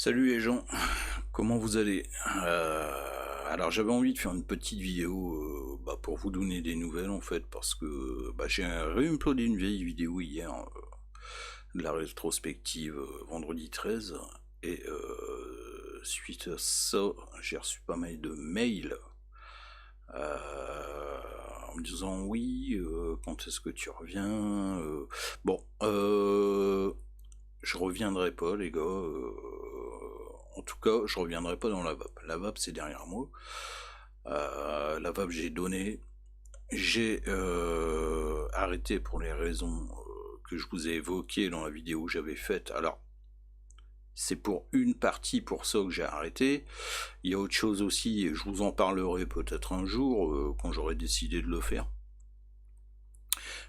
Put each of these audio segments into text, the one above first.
Salut les gens, comment vous allez? Alors j'avais envie de faire une petite vidéo pour vous donner des nouvelles en fait parce que j'ai réuploadé une vieille vidéo hier de la rétrospective vendredi 13 et suite à ça j'ai reçu pas mal de mails en me disant oui, quand est-ce que tu reviens? Bon, je reviendrai pas, les gars. En tout cas, je reviendrai pas dans la vape. La vape, c'est derrière moi. La vape, j'ai donné. J'ai arrêté pour les raisons que je vous ai évoquées dans la vidéo que j'avais faite. Alors, c'est pour une partie pour ça que j'ai arrêté. Il y a autre chose aussi, et je vous en parlerai peut-être un jour quand j'aurai décidé de le faire.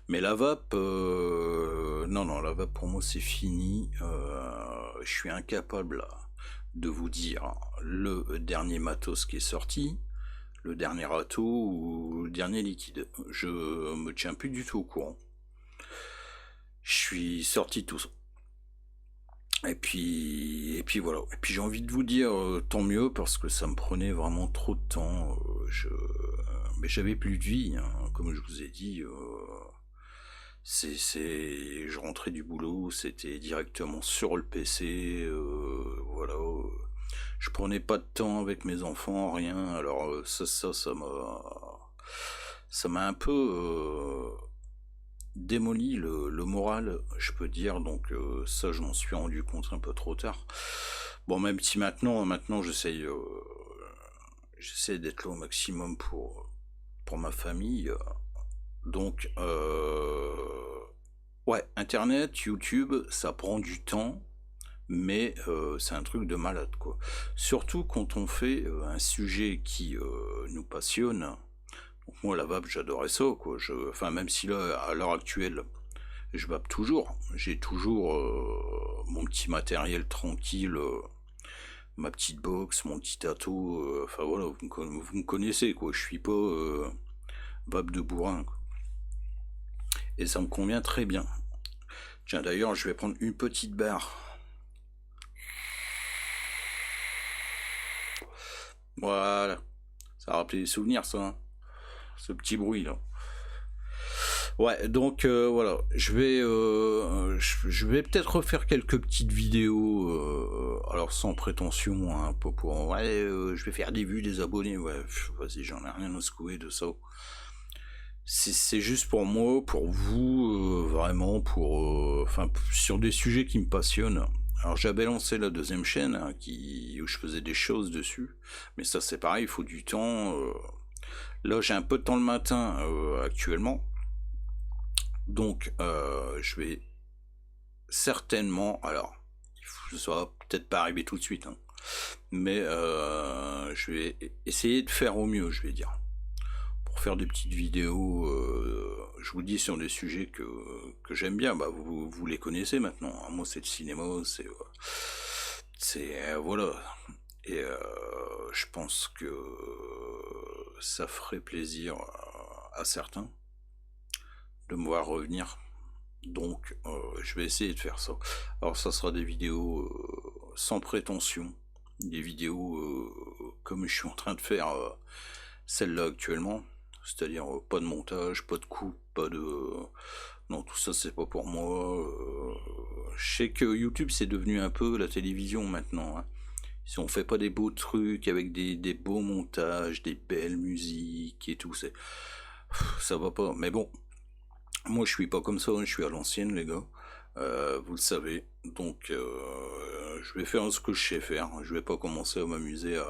Mais la vape, non, non, la vape pour moi c'est fini. Je suis incapable de vous dire le dernier matos qui est sorti, le dernier râteau ou le dernier liquide. Je me tiens plus du tout au courant. Je suis sorti de tout ça. Et puis voilà. Et puis j'ai envie de vous dire tant mieux parce que ça me prenait vraiment trop de temps. Mais j'avais plus de vie, hein, comme je vous ai dit. Je rentrais du boulot, c'était directement sur le PC, voilà. Je prenais pas de temps avec mes enfants, rien. Alors ça m'a un peu démoli le moral, je peux dire. Donc ça, je m'en suis rendu compte un peu trop tard. Bon, même si maintenant j'essaie d'être là au maximum pour ma famille. Donc, ouais, Internet, YouTube, ça prend du temps, mais c'est un truc de malade, quoi. Surtout quand on fait un sujet qui nous passionne. Donc moi, la vape, j'adorais ça, quoi. Enfin, même si là, à l'heure actuelle, je vape toujours. J'ai toujours mon petit matériel tranquille, ma petite box, mon petit tato. Enfin voilà, vous me connaissez, quoi. Je suis pas vape de bourrin, quoi. Et ça me convient très bien. Tiens, d'ailleurs, je vais prendre une petite barre. Voilà. Ça a rappelé des souvenirs, ça, hein, ce petit bruit là. Ouais, donc voilà, je vais peut-être refaire quelques petites vidéos, alors sans prétention, hein, ouais, je vais faire des vues, des abonnés, ouais, vas-y, j'en ai rien à secouer de ça. C'est juste pour moi, pour vous, vraiment, enfin, sur des sujets qui me passionnent. Alors j'avais lancé la deuxième chaîne hein, où je faisais des choses dessus, mais ça c'est pareil, il faut du temps. Là j'ai un peu de temps le matin actuellement, donc je vais certainement, alors ça va peut-être pas arriver tout de suite, hein, mais je vais essayer de faire au mieux, je vais dire. Pour faire des petites vidéos, je vous dis sur des sujets que j'aime bien, vous les connaissez maintenant, hein. Moi c'est le cinéma, voilà, et je pense que ça ferait plaisir à certains de me voir revenir, donc je vais essayer de faire ça. Alors ça sera des vidéos sans prétention, des vidéos comme je suis en train de faire celle-là actuellement, c'est-à-dire pas de montage, pas de coupe, pas de... Non, tout ça c'est pas pour moi. Je sais que YouTube c'est devenu un peu la télévision maintenant, hein. Si on fait pas des beaux trucs avec des beaux montages, des belles musiques et tout, ça va pas. Mais bon, moi je suis pas comme ça, hein, je suis à l'ancienne les gars. Vous le savez. Donc je vais faire ce que je sais faire. Je vais pas commencer à m'amuser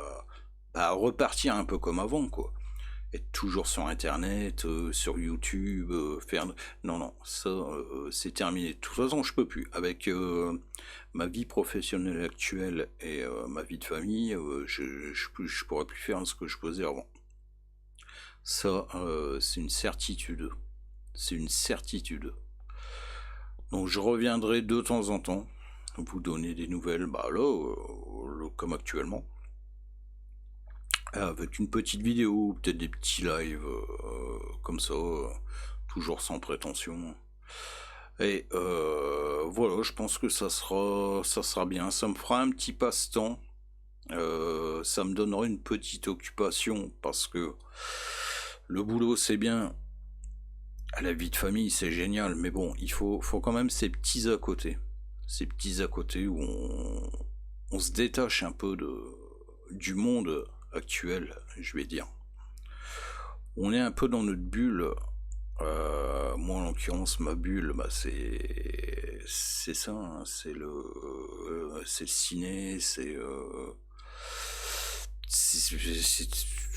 à repartir un peu comme avant, quoi. Être toujours sur internet, sur YouTube, faire... Non, non, ça, c'est terminé. De toute façon, je peux plus. Avec ma vie professionnelle actuelle et ma vie de famille, je pourrais plus faire ce que je faisais avant. Ça, c'est une certitude. C'est une certitude. Donc je reviendrai de temps en temps, vous donner des nouvelles, là, comme actuellement. Avec une petite vidéo, peut-être des petits lives comme ça, toujours sans prétention. Et voilà, je pense que ça sera bien. Ça me fera un petit passe-temps, ça me donnera une petite occupation parce que le boulot, c'est bien, la vie de famille, c'est génial, mais bon, il faut quand même ces petits à côté. Ces petits à côté où on se détache un peu du monde actuel, je vais dire. On est un peu dans notre bulle. Moi, en l'occurrence, ma bulle, bah, c'est ça, hein, c'est le ciné, c'est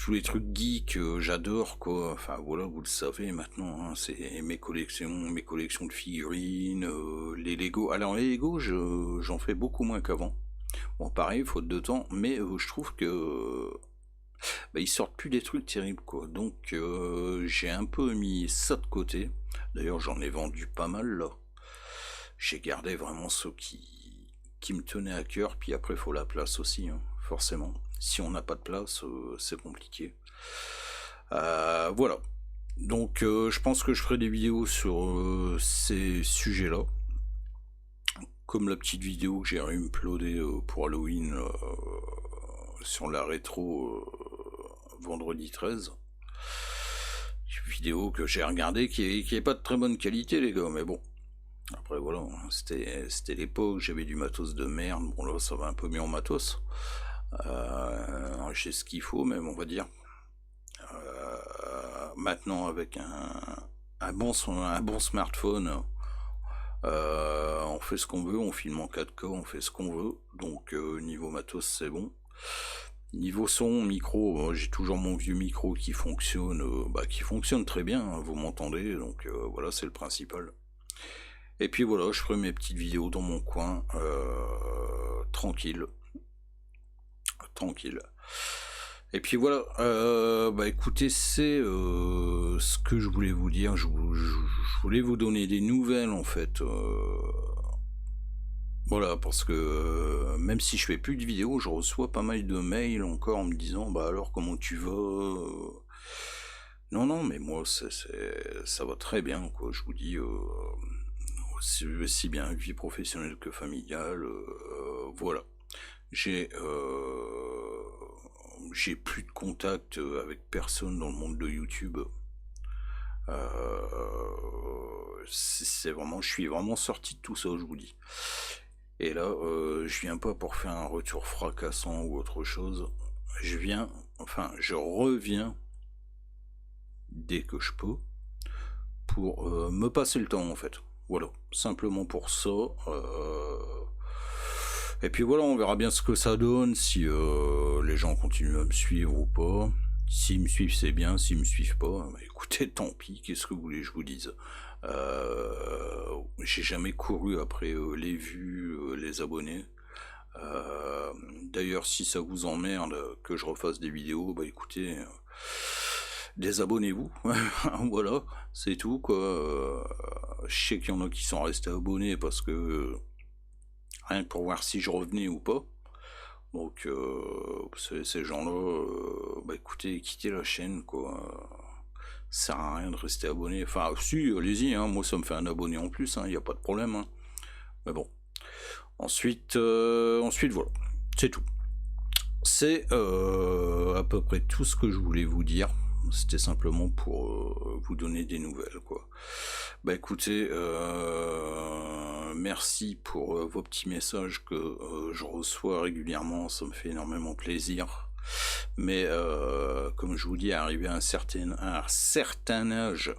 tous les trucs geeks, j'adore quoi. Enfin voilà, vous le savez maintenant, hein, c'est mes collections de figurines, les Lego. Alors les Lego, j'en fais beaucoup moins qu'avant. Bon, pareil, faute de temps, mais je trouve que bah, ils sortent plus des trucs terribles quoi. Donc j'ai un peu mis ça de côté. D'ailleurs, j'en ai vendu pas mal là. J'ai gardé vraiment ceux qui me tenaient à cœur. Puis après, il faut la place aussi, hein, forcément. Si on n'a pas de place, c'est compliqué. Voilà. Donc je pense que je ferai des vidéos sur ces sujets-là. Comme la petite vidéo que j'ai réuploadée pour Halloween sur la rétro vendredi 13. Une vidéo que j'ai regardée qui est pas de très bonne qualité les gars, mais bon. Après voilà, hein, c'était l'époque, j'avais du matos de merde, bon là ça va un peu mieux en matos. J'ai ce qu'il faut même on va dire. Maintenant avec un bon smartphone, on fait ce qu'on veut, on filme en 4K, on fait ce qu'on veut, donc niveau matos c'est bon. Niveau son, micro, j'ai toujours mon vieux micro qui fonctionne très bien, hein, vous m'entendez, donc voilà c'est le principal. Et puis voilà, je ferai mes petites vidéos dans mon coin, tranquille, tranquille. Et puis voilà, bah écoutez, c'est ce que je voulais vous dire. Je voulais vous donner des nouvelles en fait. Voilà, parce que même si je fais plus de vidéos, je reçois pas mal de mails encore en me disant bah alors comment tu vas Non, non, mais moi ça va très bien quoi. Je vous dis aussi bien vie professionnelle que familiale. Voilà. J'ai j'ai plus de contact avec personne dans le monde de YouTube. C'est vraiment, je suis vraiment sorti de tout ça, je vous dis. Et là, je viens pas pour faire un retour fracassant ou autre chose. Je reviens dès que je peux pour me passer le temps en fait. Voilà, simplement pour ça. Et puis voilà, on verra bien ce que ça donne, si les gens continuent à me suivre ou pas. S'ils me suivent, c'est bien. S'ils me suivent pas, bah, écoutez, tant pis. Qu'est-ce que vous voulez que je vous dise J'ai jamais couru après les vues, les abonnés. D'ailleurs, si ça vous emmerde que je refasse des vidéos, bah écoutez, désabonnez-vous. Voilà, c'est tout quoi. Je sais qu'il y en a qui sont restés abonnés parce que rien que pour voir si je revenais ou pas. Donc ces gens-là, bah écoutez, quittez la chaîne quoi. Ça sert à rien de rester abonné. Enfin si, allez-y, hein, moi ça me fait un abonné en plus, il n'y a pas de problème. Hein. Mais bon. Ensuite voilà, c'est tout. C'est à peu près tout ce que je voulais vous dire. C'était simplement pour vous donner des nouvelles, quoi. Bah écoutez, merci pour vos petits messages que je reçois régulièrement, ça me fait énormément plaisir. Mais comme je vous dis, arrivé à un certain âge,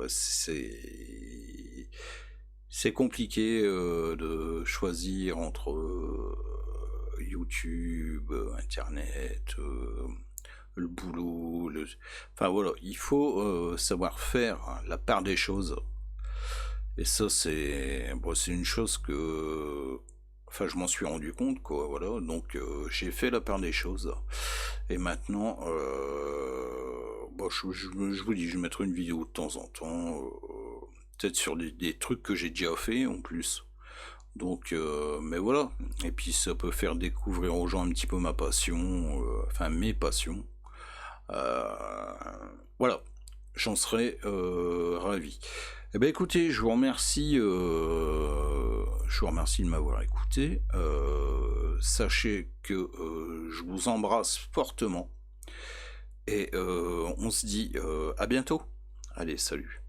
c'est compliqué de choisir entre YouTube, Internet, le boulot, enfin voilà, il faut savoir faire la part des choses. Et ça, c'est une chose que, enfin, je m'en suis rendu compte, quoi, voilà. Donc, j'ai fait la part des choses. Et maintenant, bon, je vous dis, je mettrai une vidéo de temps en temps, peut-être sur des trucs que j'ai déjà fait en plus. Donc, mais voilà. Et puis, ça peut faire découvrir aux gens un petit peu ma passion, enfin mes passions. Voilà. j'en serais ravi. Eh ben écoutez, je vous remercie de m'avoir écouté. Sachez que je vous embrasse fortement et on se dit à bientôt. Allez, salut.